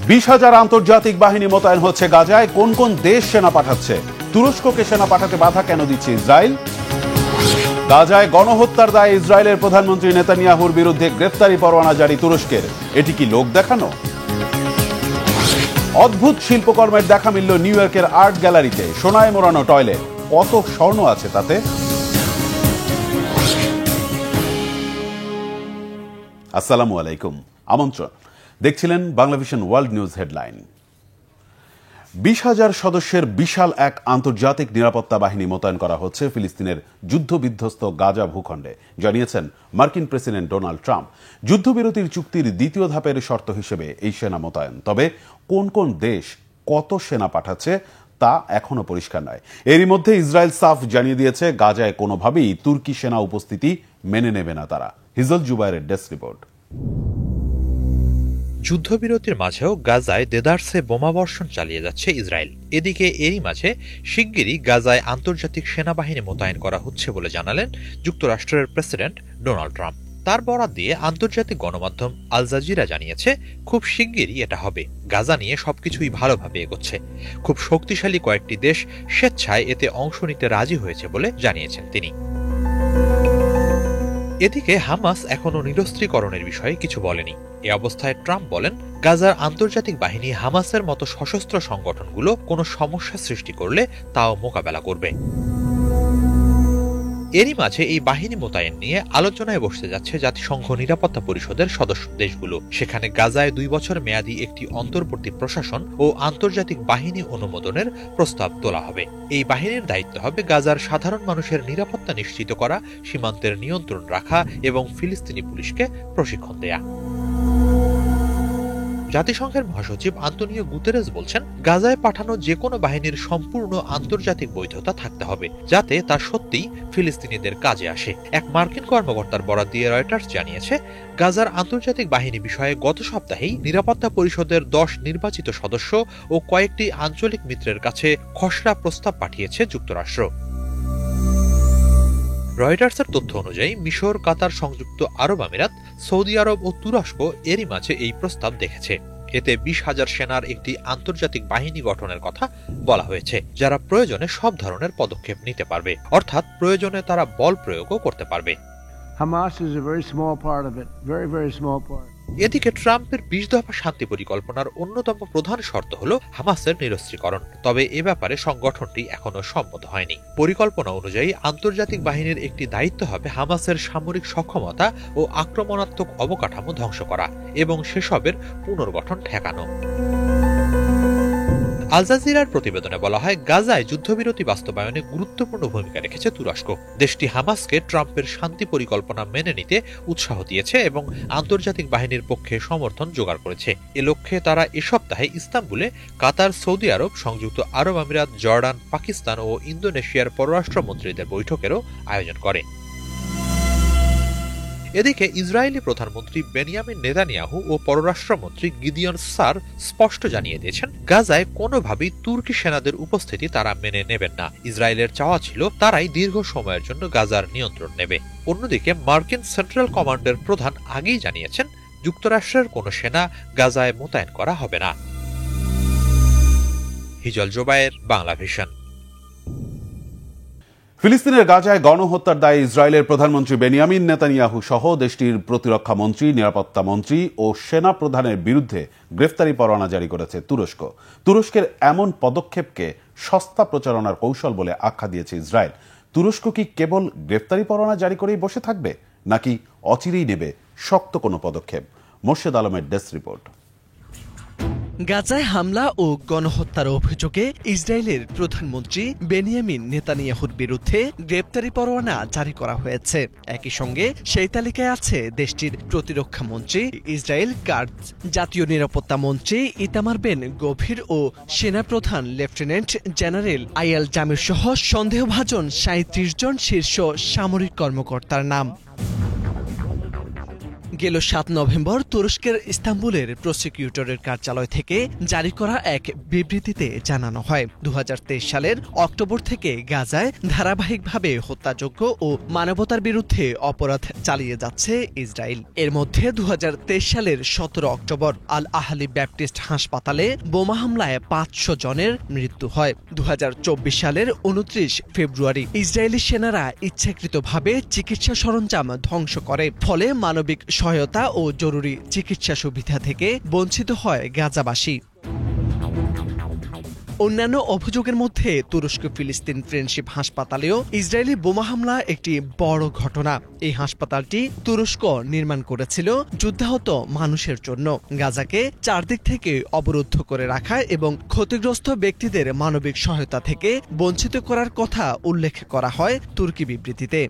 20,000 আন্তর্জাতিক বাহিনী মোতায়েন হচ্ছে গাজায়। কোন কোন দেশ সেনা পাঠাচ্ছে? তুরস্ককে সেনা পাঠাতে বাধা কেন দিচ্ছে ইসরায়েল? গাজায় গণহত্যার দায়ে ইসরায়েলের প্রধানমন্ত্রী নেতানিয়াহুর বিরুদ্ধে গ্রেফতারি পরোয়ানা জারি তুরস্কের। এটি কি লোক দেখানো? অদ্ভুত শিল্পকর্মের দেখা মিলল নিউ ইয়র্কের আর্ট গ্যালারিতে। সোনায় মোড়ানো টয়লেট, কত স্বর্ণ আছে তাতে? আসসালামু আলাইকুম, আমন্ত্রণ। দেখছিলেন বাংলাভিশন ওয়ার্ল্ড নিউজ হেডলাইন। 20,000 সদস্যের বিশাল এক আন্তর্জাতিক নিরাপত্তা বাহিনী মোতায়েন করা হচ্ছে ফিলিস্তিনের যুদ্ধবিধ্বস্ত গাজা ভূখণ্ডে, জানিয়েছেন মার্কিন প্রেসিডেন্ট ডোনাল্ড ট্রাম্প। যুদ্ধবিরতির চুক্তির দ্বিতীয় ধাপের শর্ত হিসেবে এই সেনা মোতায়েন। তবে কোন কোন দেশ কত সেনা পাঠাচ্ছে তা এখনো পরিষ্কার নয়। এরই মধ্যে ইসরায়েল সাফ জানিয়ে দিয়েছে, গাজায় কোনোভাবেই তুর্কি সেনা উপস্থিতি মেনে নেবে না তারা। হিজল জুবায়ের ডেস্ক রিপোর্ট। যুদ্ধবিরতির মাঝেও গাজায় দেদারসে বোমাবর্ষণ চালিয়ে যাচ্ছে ইসরায়েল। এদিকে এরই মাঝে শিগগিরই গাজায় আন্তর্জাতিক সেনাবাহিনী মোতায়েন করা হচ্ছে বলে জানালেন যুক্তরাষ্ট্রের প্রেসিডেন্ট ডোনাল্ড ট্রাম্প। তার বরাত দিয়ে আন্তর্জাতিক গণমাধ্যম আল জাজিরা জানিয়েছে, খুব শিগগিরই এটা হবে। গাজা নিয়ে সবকিছুই ভালোভাবে এগোচ্ছে। খুব শক্তিশালী কয়েকটি দেশ স্বেচ্ছায় এতে অংশ নিতে রাজি হয়েছে বলে জানিয়েছেন তিনি। এদিকে হামাস এখনো নিরস্ত্রীকরণের বিষয়ে কিছু বলেনি। এ অবস্থায় ট্রাম্প বলেন, গাজার আন্তর্জাতিক বাহিনী হামাসের মতো সশস্ত্র সংগঠনগুলো কোনো সমস্যা সৃষ্টি করলে তাও মোকাবেলা করবে। এরই মাঝে এই বাহিনী মোতায়েন নিয়ে আলোচনায় বসতে যাচ্ছে জাতিসংঘ নিরাপত্তা পরিষদের সদস্য দেশগুলো। সেখানে গাজায় 2 বছর মেয়াদী একটি অন্তর্বর্তী প্রশাসন ও আন্তর্জাতিক বাহিনী অনুমোদনের প্রস্তাব তোলা হবে। এই বাহিনীর দায়িত্ব হবে গাজার সাধারণ মানুষের নিরাপত্তা নিশ্চিত করা, সীমান্তের নিয়ন্ত্রণ রাখা এবং ফিলিস্তিনি পুলিশকে প্রশিক্ষণ দেয়া। জাতিসংঘের মহাসচিব আন্তোনিও গুতেরেস বলছেন, গাজায় পাঠানো যে কোনো বাহিনীর সম্পূর্ণ আন্তর্জাতিক বৈধতা থাকতে হবে, যাতে তা সত্যিই ফিলিস্তিনিদের কাজে আসে। এক মার্কিন কর্মকর্তার বরাত দিয়ে রয়টার্স জানিয়েছে, গাজার আন্তর্জাতিক বাহিনী বিষয়ে গত সপ্তাহেই নিরাপত্তা পরিষদের 10 নির্বাচিত সদস্য ও কয়েকটি আঞ্চলিক মিত্রের কাছে খসড়া প্রস্তাব পাঠিয়েছে যুক্তরাষ্ট্র। রয়টার্সের তথ্য অনুযায়ী মিশর, কাতার, সংযুক্ত আরব আমিরাত, সৌদি আরব ও তুরস্ক এরই মাঝে এই প্রস্তাব দেখেছে। এতে 20,000 সেনার একটি আন্তর্জাতিক বাহিনী গঠনের কথা বলা হয়েছে, যারা প্রয়োজনে সব ধরনের পদক্ষেপ নিতে পারবে, অর্থাৎ প্রয়োজনে তারা বল প্রয়োগও করতে পারবে। এদিকে ট্রাম্পের 20 দফা শান্তি পরিকল্পনার অন্যতম প্রধান শর্ত হল হামাসের নিরস্ত্রীকরণ। তবে এ ব্যাপারে সংগঠনটি এখনো সম্মত হয়নি। পরিকল্পনা অনুযায়ী আন্তর্জাতিক বাহিনীর একটি দায়িত্ব হবে হামাসের সামরিক সক্ষমতা ও আক্রমণাত্মক অবকাঠামো ধ্বংস করা এবং সেসবের পুনর্গঠন ঠেকানো। আল জাজিরার প্রতিবেদনে বলা হয়, গাজায় যুদ্ধবিরতি বাস্তবায়নে গুরুত্বপূর্ণ ভূমিকা রেখেছে তুরস্ক। দেশটি হামাসকে ট্রাম্পের শান্তি পরিকল্পনা মেনে নিতে উৎসাহ দিয়েছে এবং আন্তর্জাতিক বাহিনীর পক্ষে সমর্থন জোগাড় করেছে। এ লক্ষ্যে তারা এ সপ্তাহে ইস্তাম্বুলে কাতার, সৌদি আরব, সংযুক্ত আরব আমিরাত, জর্ডান, পাকিস্তান ও ইন্দোনেশিয়ার পররাষ্ট্রমন্ত্রীদের বৈঠকেরও আয়োজন করে। এদিকে ইসরায়েলি প্রধানমন্ত্রী বেনিয়ামিন নেতানিয়াহু ও পররাষ্ট্রমন্ত্রী গিদিয়ন সার স্পষ্ট জানিয়ে দিয়েছেন, গাজায় কোনোভাবেই তুর্কি সেনাদের উপস্থিতি তারা মেনে নেবেন না। ইসরায়েলের চাওয়া ছিল তারাই দীর্ঘ সময়ের জন্য গাজার নিয়ন্ত্রণ নেবে। অন্যদিকে মার্কিন সেন্ট্রাল কমান্ডের প্রধান আগেই জানিয়েছেন, যুক্তরাষ্ট্রের কোনো সেনা গাজায় মোতায়েন করা হবে না। হিজল জুবায়ের, বাংলাভিশন। ফিলিস্তিনের গাজায় গণহত্যার দায়ে ইসরায়েলের প্রধানমন্ত্রী বেনিয়ামিন নেতানিয়াহু সহ দেশটির প্রতিরক্ষা মন্ত্রী, নিরাপত্তা মন্ত্রী ও সেনা প্রধানের বিরুদ্ধে গ্রেফতারি পরোয়ানা জারি করেছে তুরস্ক। তুরস্কের এমন পদক্ষেপকে সস্তা প্রচারণার কৌশল বলে আখ্যা দিয়েছে ইসরায়েল। তুরস্ক কি কেবল গ্রেফতারি পরোয়ানা জারি করেই বসে থাকবে, নাকি অচিরেই নেবে শক্ত কোনো পদক্ষেপ? মোর্শেদ আলমের ডেস্ক রিপোর্ট। গাজায় হামলা ও গণহত্যার অভিযোগে ইসরায়েলের প্রধানমন্ত্রী বেনিয়ামিন নেতানিয়াহুর বিরুদ্ধে গ্রেপ্তারি পরোয়ানা জারি করা হয়েছে। একই সঙ্গে সেই তালিকায় আছে দেশটির প্রতিরক্ষা মন্ত্রী ইসরায়েল কাটজ, জাতীয় নিরাপত্তা মন্ত্রী ইতামার বেন গভির ও সেনাপ্রধান লেফটেন্যান্ট জেনারেল আইয়াল জামির সহ সন্দেহভাজন 37 জন শীর্ষ সামরিক কর্মকর্তার নাম। গেল ৭ নভেম্বর তুরস্কের ইস্তাম্বুলের প্রসিকিউটরের কার্যালয় থেকে জারি করা এক বিবৃতিতে জানানো হয় ২০২৩ সালের অক্টোবর থেকে গাজায় ধারাবাহিকভাবে হত্যাযজ্ঞ ও মানবতার বিরুদ্ধে অপরাধ চালিয়ে যাচ্ছে ইসরায়েল। এর মধ্যে ২০২৩ সালের ১৭ অক্টোবর আল আহলি ব্যাপটিস্ট হাসপাতালে বোমা হামলায় ৫০০ জনের মৃত্যু হয়। ২০২৪ সালের ২৯ ফেব্রুয়ারি ইসরায়েলি সেনারা ইচ্ছাকৃতভাবে চিকিৎসা সরঞ্জাম ধ্বংস করে, ফলে মানবিক সহায়তা ও জরুরি চিকিৎসা সুবিধা থেকে বঞ্চিত হয় গাজাবাসী। অন্যান্য অভিযোগের মধ্যে তুরস্ক ফিলিস্তিন ফ্রেন্ডশিপ হাসপাতালেও ইসরায়েলি বোমা হামলা একটি বড় ঘটনা। এই হাসপাতালটি তুরস্ক নির্মাণ করেছিল যুদ্ধাহত মানুষের জন্য। গাজাকে চারদিক থেকে অবরুদ্ধ করে রাখা এবং ক্ষতিগ্রস্ত ব্যক্তিদের মানবিক সহায়তা থেকে বঞ্চিত করার কথা উল্লেখ করা হয় তুর্কি বিবৃতিতে।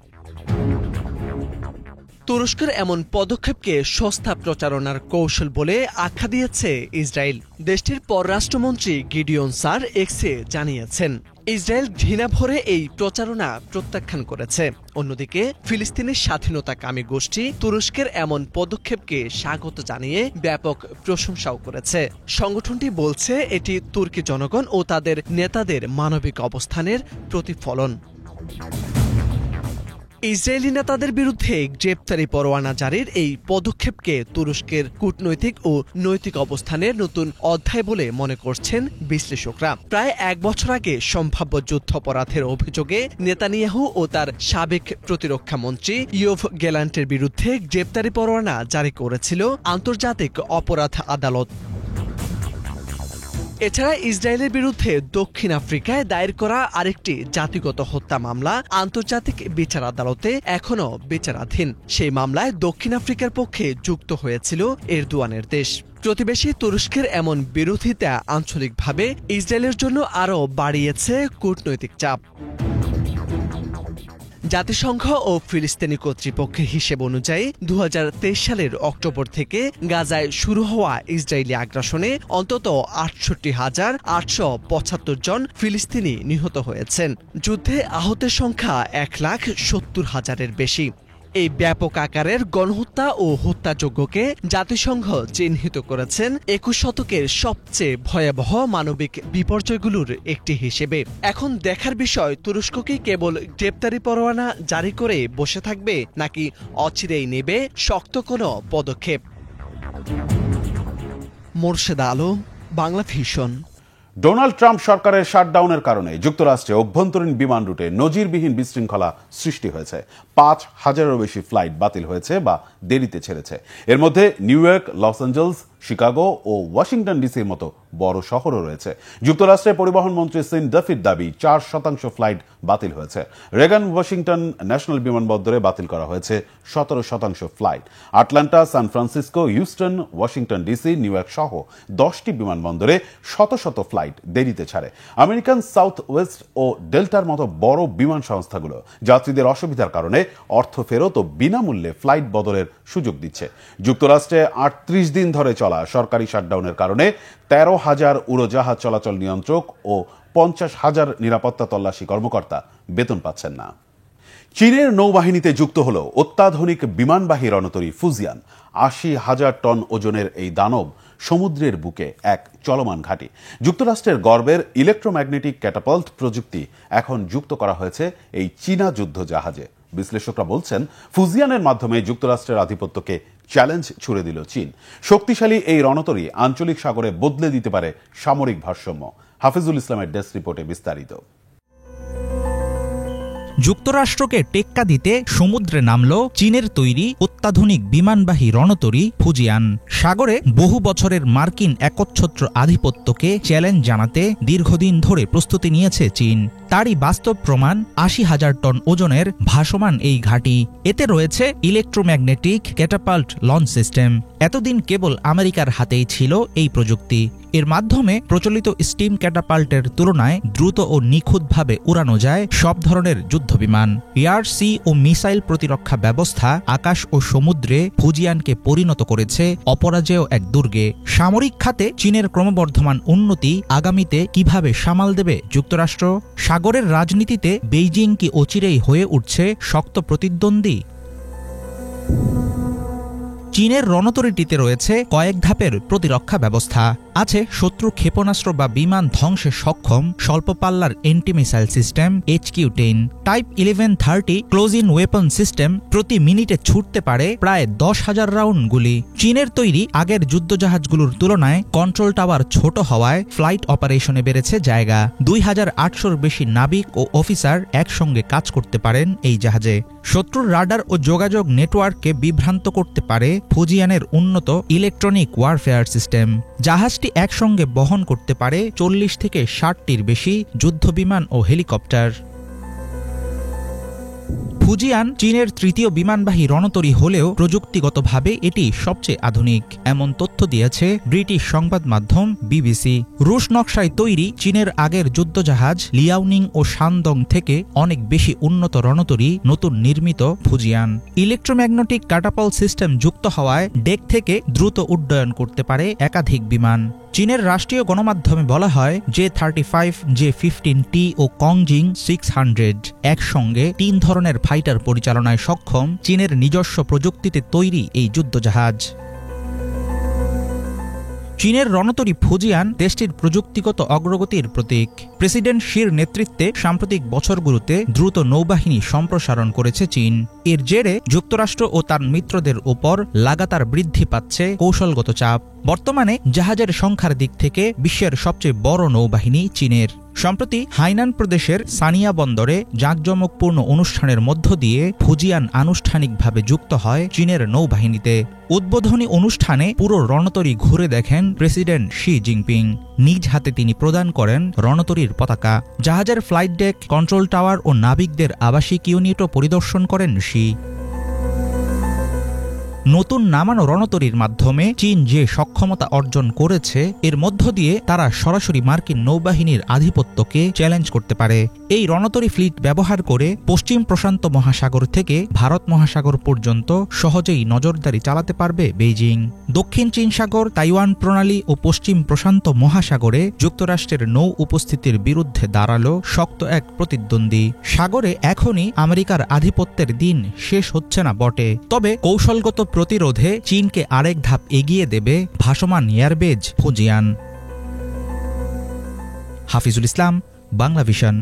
তুরস্কের এমন পদক্ষেপকে সস্তা প্রচারণার কৌশল বলে আখ্যা দিয়েছে ইসরায়েল। দেশটির পররাষ্ট্রমন্ত্রী গিডিওন সার এক্সে জানিয়েছেন, ইসরায়েল ঘৃণা ভরে এই প্রচারণা প্রত্যাখ্যান করেছে। অন্যদিকে ফিলিস্তিনের স্বাধীনতাকামী গোষ্ঠী তুরস্কের এমন পদক্ষেপকে স্বাগত জানিয়ে ব্যাপক প্রশংসাও করেছে। সংগঠনটি বলছে এটি তুর্কি জনগণ ও তাদের নেতাদের মানবিক অবস্থানের প্রতিফলন। ইসরায়েলি নেতাদের বিরুদ্ধে গ্রেপ্তারি পরোয়ানা জারির এই পদক্ষেপকে তুরস্কের কূটনৈতিক ও নৈতিক অবস্থানের নতুন অধ্যায় বলে মনে করছেন বিশ্লেষকরা। প্রায় ১ বছর আগে সম্ভাব্য যুদ্ধাপরাধের অভিযোগে নেতানিয়াহু ও তার সাবেক প্রতিরক্ষা মন্ত্রী ইয়োভ গ্যালান্টের বিরুদ্ধে গ্রেপ্তারি পরোয়ানা জারি করেছিল আন্তর্জাতিক অপরাধ আদালত। এছাড়া ইসরায়েলের বিরুদ্ধে দক্ষিণ আফ্রিকায় দায়ের করা আরেকটি জাতিগত হত্যা মামলা আন্তর্জাতিক বিচার আদালতে এখনও বিচারাধীন। সেই মামলায় দক্ষিণ আফ্রিকার পক্ষে যুক্ত হয়েছিল এরদোয়ানের দেশ। প্রতিবেশী তুরস্কের এমন বিরোধিতা আঞ্চলিকভাবে ইসরায়েলের জন্য আরও বাড়িয়েছে কূটনৈতিক চাপ। জাতিসংঘ ও ফিলিস্তিনি কর্তৃপক্ষের হিসেব অনুযায়ী ২০২৩ সালের অক্টোবর থেকে গাজায় শুরু হওয়া ইসরায়েলি আগ্রাসনে অন্তত ৬৮,৮৭৫ জন ফিলিস্তিনি নিহত হয়েছেন। যুদ্ধে আহতের সংখ্যা ১,৭০,০০০-এর বেশি। এই ব্যাপক আকারের গণহত্যা ও হত্যাযজ্ঞকে জাতিসংঘ চিহ্নিত করেছেন ২১ শতকের সবচেয়ে ভয়াবহ মানবিক বিপর্যয়গুলোর একটি হিসেবে। এখন দেখার বিষয়, তুরস্ক কি কেবল গ্রেপ্তারি পরোয়ানা জারি করে বসে থাকবে, নাকি অচিরেই নেবে শক্ত কোনো পদক্ষেপ। Morsheda Alam, Bangla vision. Donald Trump সরকারের শাটডাউনের কারণে যুক্তরাষ্ট্রে অভ্যন্তরীণ বিমান রুটে নজিরবিহীন বিশৃঙ্খলা সৃষ্টি হয়েছে। ৫,০০০-এরও বেশি ফ্লাইট বাতিল হয়েছে বা দেরিতে ছেড়েছে। এর মধ্যে New York, Los Angeles, Chicago ও ওয়াশিংটন ডিসির মতো বড় শহরও রয়েছে। যুক্তরাষ্ট্রের পরিবহন মন্ত্রী সিন ডাফির দাবি ৪% ফ্লাইট বাতিল হয়েছে। রেগান ওয়াশিংটন ন্যাশনাল বিমানবন্দরে বাতিল করা হয়েছে ১৭% flight. Atlanta, San Francisco, Houston, Washington DC, New York সহ ১০টি বিমানবন্দরে শত শত ফ্লাইট দেরিতে ছাড়ে। আমেরিকান সাউথ ওয়েস্ট ও ডেল্টার মতো বড় বিমান সংস্থাগুলো যাত্রীদের অসুবিধার কারণে অর্থ ফেরত ও বিনামূল্যে ফ্লাইট বদলের সুযোগ দিচ্ছে। যুক্তরাষ্ট্রে ৩৮ দিন ধরে চলা সরকারি শাটডাউনের কারণে ১৩,০০০ উড়োজাহাজ চলাচল নিয়ন্ত্রক ও ৫০,০০০ নিরাপত্তা তল্লাশি কর্মকর্তা বেতন পাচ্ছেন না। চীনের নৌবাহিনীতে যুক্ত হল অত্যাধুনিক বিমানবাহী রণতরী ফুজিয়ান। ৮০,০০০ টন ওজনের এই দানব সমুদ্রের বুকে এক চলমান ঘাঁটি। যুক্তরাষ্ট্রের গর্বের ইলেকট্রোম্যাগনেটিক ক্যাটাপাল্ট প্রযুক্তি এখন যুক্ত করা হয়েছে এই চীনা যুদ্ধ জাহাজে। বিশ্লেষকরা বলছেন, ফুজিয়ানের মাধ্যমে যুক্তরাষ্ট্রের আধিপত্যকে চ্যালেঞ্জ ছুড়ে দিল চীন। শক্তিশালী এই রণতরী আঞ্চলিক সাগরে বদলে দিতে পারে সামরিক ভারসাম্য। হাফিজুল ইসলামের ডেস্ক রিপোর্টে বিস্তারিত। যুক্তরাষ্ট্রকে টেক্কা দিতে সমুদ্রে নামল চীনের তৈরি অত্যাধুনিক বিমানবাহী রণতরী ফুজিয়ান। সাগরে বহু বছরের মার্কিন একচ্ছত্র আধিপত্যকে চ্যালেঞ্জ জানাতে দীর্ঘদিন ধরে প্রস্তুতি নিয়েছে চীন। তারই বাস্তব প্রমাণ ৮০,০০০ টন ওজনের ভাসমান এই ঘাঁটি। এতে রয়েছে ইলেকট্রোম্যাগনেটিক ক্যাটাপাল্ট লঞ্চ সিস্টেম। এতদিন কেবল আমেরিকার হাতেই ছিল এই প্রযুক্তি। এর মাধ্যমে প্রচলিত স্টিম ক্যাটাপাল্টের তুলনায় দ্রুত ও নিখুঁতভাবে উড়ানো যায় সব ধরনের যুদ্ধবিমান। এয়ার, সি ও মিসাইল প্রতিরক্ষা ব্যবস্থা আকাশ ও সমুদ্রে ফুজিয়ানকে পরিণত করেছে অপরাজেয় এক দুর্গে। সামরিক খাতে চীনের ক্রমবর্ধমান উন্নতি আগামীতে কিভাবে সামাল দেবে যুক্তরাষ্ট্র? সাগরের রাজনীতিতে বেইজিং কি অচিরেই হয়ে উঠছে শক্ত প্রতিদ্বন্দ্বী? চীনের রণতরীটিতে রয়েছে কয়েক ধাপের প্রতিরক্ষা ব্যবস্থা। আছে শত্রু ক্ষেপণাস্ত্র বা বিমান ধ্বংসে সক্ষম স্বল্প পাল্লার anti missile system HQ-10, type 1130 close in weapon system প্রতি মিনিটে ছুটতে পারে প্রায় 10,000 রাউন্ড গুলি। চীনের তৈরি আগের যুদ্ধজাহাজগুলোর তুলনায় কন্ট্রোল টাওয়ার ছোট হওয়ায় ফ্লাইট অপারেশনে বেড়েছে জায়গা। 2,800-র বেশি নাবিক ও অফিসার একসঙ্গে কাজ করতে পারেন এই জাহাজে। শত্রুর রাডার ও যোগাযোগ নেটওয়ার্ককে বিভ্রান্ত করতে পারে ফুজিয়ানের উন্নত ইলেকট্রনিক ওয়ারফেয়ার সিস্টেম। জাহাজটি একসঙ্গে বহন করতে পারে 40 থেকে 60টির বেশি যুদ্ধবিমান ও হেলিকপ্টার। ফুজিয়ান চীনের তৃতীয় বিমানবাহী রণতরী হলেও প্রযুক্তিগতভাবে এটি সবচেয়ে আধুনিক, এমন তথ্য দিয়েছে ব্রিটিশ সংবাদ মাধ্যম BBC। রুশ নকশায় তৈরি চীনের আগের যুদ্ধজাহাজ লিয়াওনিং ও শানদং থেকে অনেক বেশি উন্নত রণতরী নতুন নির্মিত ফুজিয়ান। ইলেকট্রোম্যাগনেটিক ক্যাটাপল সিস্টেম যুক্ত হওয়ায় ডেক থেকে দ্রুত উড্ডয়ন করতে পারে একাধিক বিমান। চীনের রাষ্ট্রীয় গণমাধ্যমে বলা হয় J-35, J-15T ও কংজিং 600 একসঙ্গে 3 ধরনের ফাইটার পরিচালনায় সক্ষম চীনের নিজস্ব প্রযুক্তিতে তৈরি এই যুদ্ধজাহাজ। চীনের রণতরী ফুজিয়ান দেশটির প্রযুক্তিগত অগ্রগতির প্রতীক। প্রেসিডেন্ট শির নেতৃত্বে সাম্প্রতিক বছরগুলোতে দ্রুত নৌবাহিনী সম্প্রসারণ করেছে চীন। এর জেরে যুক্তরাষ্ট্র ও তার মিত্রদের উপর লাগাতার বৃদ্ধি পাচ্ছে কৌশলগত চাপ। বর্তমানে জাহাজের সংখ্যার দিক থেকে বিশ্বের সবচেয়ে বড় নৌবাহিনী চীনের। সম্প্রতি হাইনান প্রদেশের সানিয়া বন্দরে জাঁকজমকপূর্ণ অনুষ্ঠানের মধ্য দিয়ে ফুজিয়ান আনুষ্ঠানিকভাবে যুক্ত হয় চীনের নৌবাহিনীতে। উদ্বোধনী অনুষ্ঠানে পুরো রণতরী ঘুরে দেখেন প্রেসিডেন্ট শি জিনপিং। নিজ হাতে তিনি প্রদান করেন রণতরীর পতাকা। জাহাজের ফ্লাইট ডেক, কন্ট্রোল টাওয়ার ও নাবিকদের আবাসিক ইউনিটও পরিদর্শন করেন শি। নতুন নামানো রণতরীর মাধ্যমে চীন যে সক্ষমতা অর্জন করেছে এর মধ্য দিয়ে তারা সরাসরি মার্কিন নৌবাহিনীর আধিপত্যকে চ্যালেঞ্জ করতে পারে। এই রণতরী ফ্লিট ব্যবহার করে পশ্চিম প্রশান্ত মহাসাগর থেকে ভারত মহাসাগর পর্যন্ত সহজেই নজরদারি চালাতে পারবে বেইজিং। দক্ষিণ চীন সাগর, তাইওয়ান প্রণালী ও পশ্চিম প্রশান্ত মহাসাগরে যুক্তরাষ্ট্রের নৌ উপস্থিতির বিরুদ্ধে দাঁড়ালো শক্ত এক প্রতিদ্বন্দ্বী। সাগরে এখনই আমেরিকার আধিপত্যের দিন শেষ হচ্ছে না বটে, তবে কৌশলগত প্রতিরোধে চীনকে আরেক ধাপ এগিয়ে দেবে ভাসমান এয়ারবেজ ফুজিয়ান। হাফিজুল ইসলাম, বাংলা ভিশন।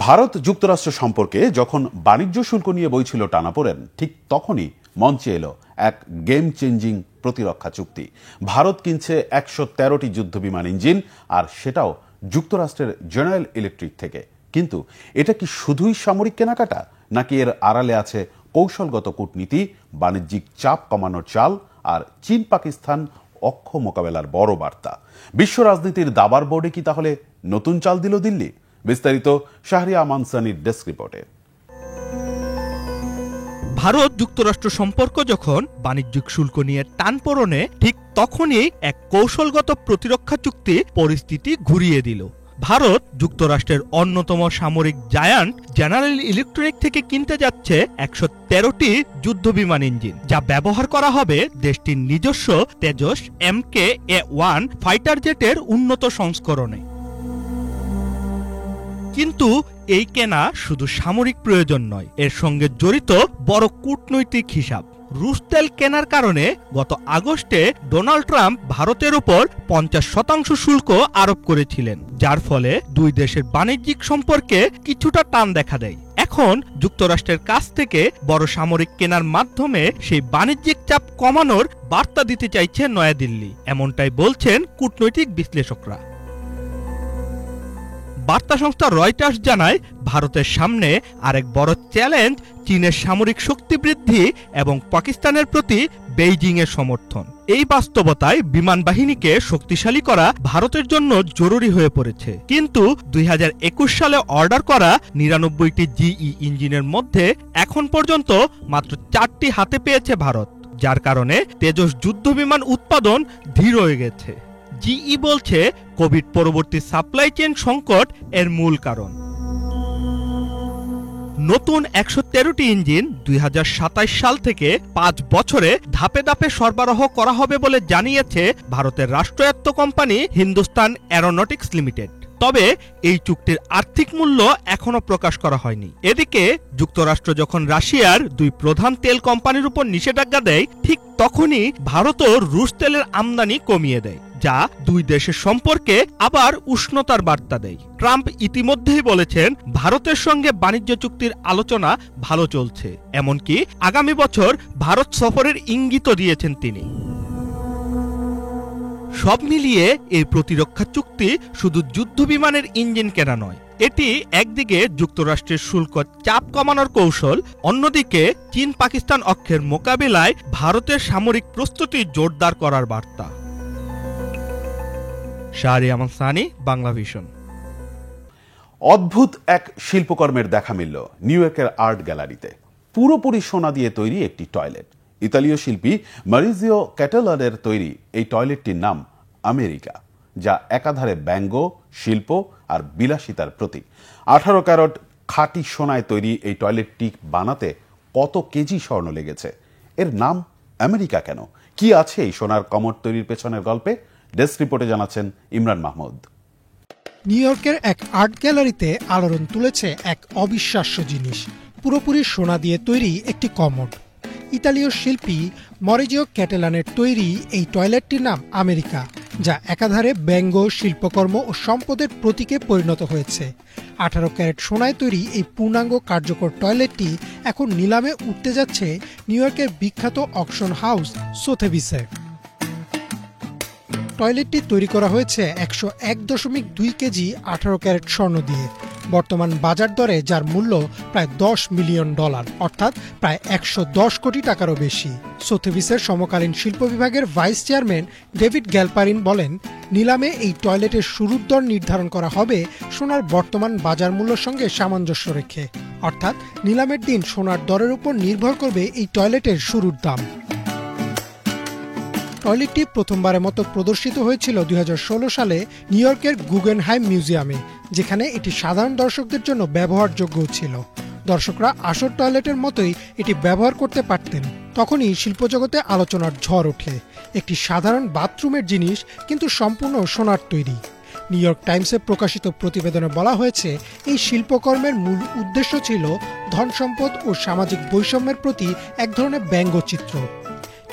ভারত যুক্তরাষ্ট্র সম্পর্কে যখন বাণিজ্য শুল্ক নিয়ে বইছিল টানাপোড়েন, ঠিক তখনই মঞ্চে এলো এক গেম চেঞ্জিং প্রতিরক্ষা চুক্তি। ভারত কিনছে 113টি যুদ্ধবিমান ইঞ্জিন, আর সেটাও যুক্তরাষ্ট্রের জেনারেল ইলেকট্রিক থেকে। কিন্তু এটা কি শুধুই সামরিক কেনাকাটা, নাকি এর আড়ালে আছে কৌশলগত কূটনীতি, বাণিজ্যিক চাপ কমানোর চাল আর চীন পাকিস্তান অক্ষ মোকাবেলার বড় বার্তা? বিশ্ব রাজনীতির দাবার বোর্ডে কি তাহলে নতুন চাল দিল দিল্লি? বিস্তারিত শাহরিয়া মানসানির ডেস্ক রিপোর্টে। ভারত যুক্তরাষ্ট্র সম্পর্ক যখন বাণিজ্যিক শুল্ক নিয়ে টানপোড়েনে, ঠিক তখনই এক কৌশলগত প্রতিরক্ষা চুক্তি পরিস্থিতি ঘুরিয়ে দিল। ভারত যুক্তরাষ্ট্রের অন্যতম সামরিক জায়ান্ট জেনারেল ইলেকট্রিক থেকে কিনতে যাচ্ছে 113টি যুদ্ধবিমান ইঞ্জিন, যা ব্যবহার করা হবে দেশটির নিজস্ব তেজস MK-A1 ফাইটার জেটের উন্নত সংস্করণে। কিন্তু এই কেনা শুধু সামরিক প্রয়োজন নয়, এর সঙ্গে জড়িত বড় কূটনৈতিক হিসাব। রুশ তেল কেনার কারণে গত আগস্টে ডোনাল্ড ট্রাম্প ভারতের উপর 50% শুল্ক আরোপ করেছিলেন, যার ফলে দুই দেশের বাণিজ্যিক সম্পর্কে কিছুটা টান দেখা দেয়। এখন যুক্তরাষ্ট্রের কাছ থেকে বড় সামরিক কেনার মাধ্যমে সেই বাণিজ্যিক চাপ কমানোর বার্তা দিতে চাইছে নয়াদিল্লি, এমনটাই বলছেন কূটনৈতিক বিশ্লেষকরা। বার্তা সংস্থা রয়টার্স জানায়, ভারতের সামনে আরেক বড় চ্যালেঞ্জ চীনের সামরিক শক্তি বৃদ্ধি এবং পাকিস্তানের প্রতি বেইজিংয়ের সমর্থন। এই বাস্তবতায় বিমান বাহিনীকে শক্তিশালী করা ভারতের জন্য জরুরি হয়ে পড়েছে। কিন্তু 2021 সালে অর্ডার করা 99টি GE ইঞ্জিনের মধ্যে এখন পর্যন্ত মাত্র 4টি হাতে পেয়েছে ভারত, যার কারণে তেজস যুদ্ধবিমান উৎপাদন ধীর হয়ে গেছে। GE বলছে কোভিড পরবর্তী সাপ্লাই চেইন সংকট এর মূল কারণ। নতুন 113টি ইঞ্জিন 2027 সাল থেকে 5 বছরে ধাপে ধাপে সরবরাহ করা হবে বলে জানিয়েছে ভারতের রাষ্ট্রায়ত্ত কোম্পানি হিন্দুস্তান এরোনটিক্স লিমিটেড। তবে এই চুক্তির আর্থিক মূল্য এখনো প্রকাশ করা হয়নি। এদিকে যুক্তরাষ্ট্র যখন রাশিয়ার দুই প্রধান তেল কোম্পানির উপর নিষেধাজ্ঞা দেয়, ঠিক তখনই ভারতও রুশ তেলের আমদানি কমিয়ে দেয়, যা দুই দেশের সম্পর্কে আবার উষ্ণতার বার্তা দেয়। ট্রাম্প ইতিমধ্যেই বলেছেন ভারতের সঙ্গে বাণিজ্য চুক্তির আলোচনা ভালো চলছে, এমনকি আগামী বছর ভারত সফরের ইঙ্গিতও দিয়েছেন তিনি। সব মিলিয়ে এই প্রতিরক্ষা চুক্তি শুধু যুদ্ধ বিমানের ইঞ্জিন কেনা নয়, এটি একদিকে যুক্তরাষ্ট্রের শুল্ক চাপ কমানোর কৌশল, অন্যদিকে চীন পাকিস্তান অক্ষের মোকাবিলায় ভারতের সামরিক প্রস্তুতি জোরদার করার বার্তা। শাহরিয়ার সানি, বাংলা ভিশন। অদ্ভুত এক শিল্পকর্মের দেখা মিলল নিউ ইয়র্কের আর্ট গ্যালারিতে। পুরোপুরি সোনা দিয়ে তৈরি একটি টয়লেট। ইতালীয় শিল্পী মারিজিও ক্যাটালানের তৈরি এই টয়লেটটির নাম আমেরিকা, যা একাধারে ব্যঙ্গ, শিল্প আর বিলাসিতার প্রতীক। 18 ক্যারেট খাঁটি সোনায় তৈরি এই টয়লেটটি বানাতে কত কেজি স্বর্ণ লেগেছে? এর নাম আমেরিকা কেন? কি আছে এই সোনার কমোড তৈরির পেছনের গল্পে? ডেস্ক রিপোর্টে জানাচ্ছেন ইমরান মাহমুদ। নিউ ইয়র্কের এক আর্ট গ্যালারিতে আলোড়ন তুলেছে এক অবিশ্বাস্য জিনিস, পুরোপুরি সোনা দিয়ে তৈরি একটি কমোড। ইতালীয় শিল্পী মরিজিও ক্যাটালানের তৈরি এই টয়লেটটির নাম আমেরিকা, যা একাধারে ব্যঙ্গ, শিল্পকর্ম ও সম্পদের প্রতীকে পরিণত হয়েছে। 18 ক্যারেট সোনায় তৈরি এই পূর্ণাঙ্গ কার্যকর টয়লেটটি এখন নিলামে উঠতে যাচ্ছে নিউ ইয়র্কের বিখ্যাত অকশন হাউস সোথেবিসে। টয়লেটটি তৈরি করা হয়েছে 101.2 কেজি 18 ক্যারেট স্বর্ণ দিয়ে। বর্তমান বাজার দরে যার মূল্য প্রায় $10 মিলিয়ন, অর্থাৎ প্রায় 110 কোটি টাকারও বেশি। সোথেবিসের সমকালীন শিল্প বিভাগের ভাইস চেয়ারম্যান ডেভিড গ্যালপারিন বলেন, নিলামে এই টয়লেটের শুরুর দর নির্ধারণ করা হবে সোনার বর্তমান বাজার মূল্যের সঙ্গে সামঞ্জস্য রেখে, অর্থাৎ নিলামের দিন সোনার দরের উপর নির্ভর করবে এই টয়লেটের শুরুর দাম। টয়লেটটি প্রথমবারের মতো প্রদর্শিত হয়েছিল 2016 সালে নিউ ইয়র্কের গুগেনহাইম মিউজিয়ামে, যেখানে এটি সাধারণ দর্শকদের জন্য ব্যবহারযোগ্য ছিল। দর্শকরা আসল টয়লেটের মতোই এটি ব্যবহার করতে পারতেন। তখনই শিল্পজগতে আলোচনার ঝড় ওঠে। একটি সাধারণ বাথরুমের জিনিস, কিন্তু সম্পূর্ণ সোনার তৈরি। নিউ ইয়র্ক টাইমসে প্রকাশিত প্রতিবেদনে বলা হয়েছে, এই শিল্পকর্মের মূল উদ্দেশ্য ছিল ধন সম্পদ ও সামাজিক বৈষম্যের প্রতি এক ধরনের ব্যঙ্গচিত্র।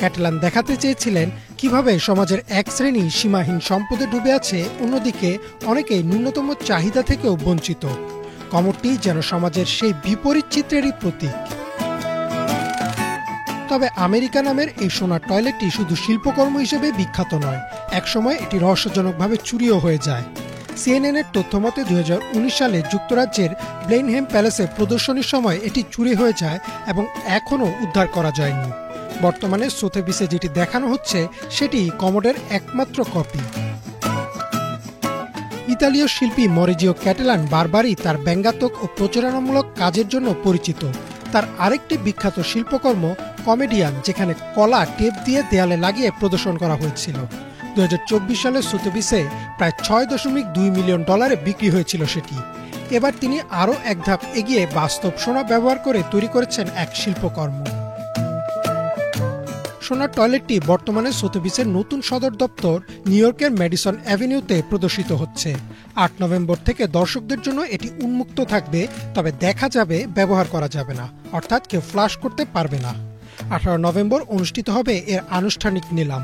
ক্যাটালান দেখাতে চেয়েছিলেন কিভাবে সমাজের এক শ্রেণী সীমাহীন সম্পদে ডুবে আছে, অন্যদিকে অনেকে ন্যূনতম চাহিদা থেকেও বঞ্চিত। কমোডটি যেন সমাজের সেই বিপরীত চিত্রেরই প্রতীক। তবে আমেরিকা নামের এই সোনার টয়লেটটি শুধু শিল্পকর্ম হিসেবে বিখ্যাত নয়, একসময় এটি রহস্যজনকভাবে চুরিও হয়ে যায়। সিএনএনের তথ্যমতে 2019 সালে যুক্তরাজ্যের ব্লেনহেম প্যালেসে প্রদর্শনীর সময় এটি চুরি হয়ে যায় এবং এখনও উদ্ধার করা যায়নি। বর্তমানে সোথেবিসে যেটি দেখানো হচ্ছে সেটি কমোডের একমাত্র কপি। ইতালীয় শিল্পী মরিজিও ক্যাটালান বারবারই তার ব্যঙ্গাত্মক ও প্রচারণামূলক কাজের জন্য পরিচিত। তার আরেকটি বিখ্যাত শিল্পকর্ম কমেডিয়ান, যেখানে কলা টেপ দিয়ে দেয়ালে লাগিয়ে প্রদর্শন করা হয়েছিল। 2024 সালে সোথেবিসে প্রায় $6.2 মিলিয়ন বিক্রি হয়েছিল সেটি। এবার তিনি আরও এক ধাপ এগিয়ে বাস্তব সোনা ব্যবহার করে তৈরি করেছেন এক শিল্পকর্ম। সোনার টয়লেটটি বর্তমানে সোথেবিসের নতুন সদর দপ্তর নিউ ইয়র্কের ম্যাডিসন অ্যাভিনিউতে প্রদর্শিত হচ্ছে। 8 নভেম্বর থেকে দর্শকদের জন্য এটি উন্মুক্ত থাকবে, তবে দেখা যাবে, ব্যবহার করা যাবে না, অর্থাৎ কেউ ফ্ল্যাশ করতে পারবে না। 18 নভেম্বর অনুষ্ঠিত হবে এর আনুষ্ঠানিক নিলাম।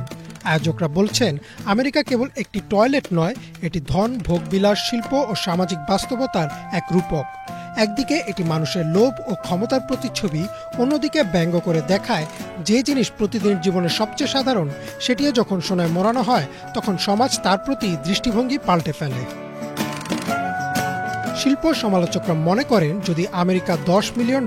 আয়োজকরা বলছেন, আমেরিকা কেবল একটি টয়লেট নয়, এটি ধন, ভোগবিলাস, শিল্প ও সামাজিক বাস্তবতার এক রূপক। একদিকে এটি মানুষের লোভ ও ক্ষমতার প্রতিচ্ছবি, অন্যদিকে ব্যঙ্গ করে দেখায় যে জিনিস প্রতিদিনের জীবনে সবচেয়ে সাধারণ, সেটিও যখন সোনায় মোড়ানো হয় তখন সমাজ তার প্রতি দৃষ্টিভঙ্গি পাল্টে ফেলে। শিল্প সমালোচকরা মনে করেন, যদি আমেরিকা $10 মিলিয়ন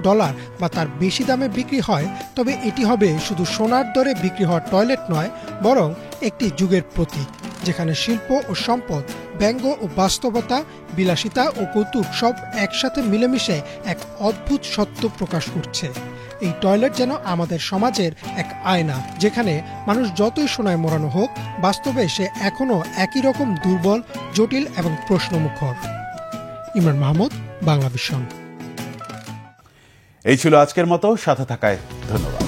বা তার বেশি দামে বিক্রি হয়, তবে এটি হবে শুধু সোনার দরে বিক্রি হওয়া টয়লেট নয়, বরং একটি যুগের প্রতীক, যেখানে শিল্প ও সম্পদ, ব্যঙ্গ ও বাস্তবতা, বিলাসিতা ও কৌতুক সব একসাথে মিলেমিশে এক অদ্ভুত সত্য প্রকাশ করছে। এই টয়লেট যেন আমাদের সমাজের এক আয়না, যেখানে মানুষ যতই সোনায় মোড়ানো হোক, বাস্তবে সে এখনও একই রকম দুর্বল, জটিল এবং প্রশ্নমুখর। ইমরান মাহমুদ, বাংলা ভিশন। এই ছিল আজকের মতো, সাথে থাকায় ধন্যবাদ।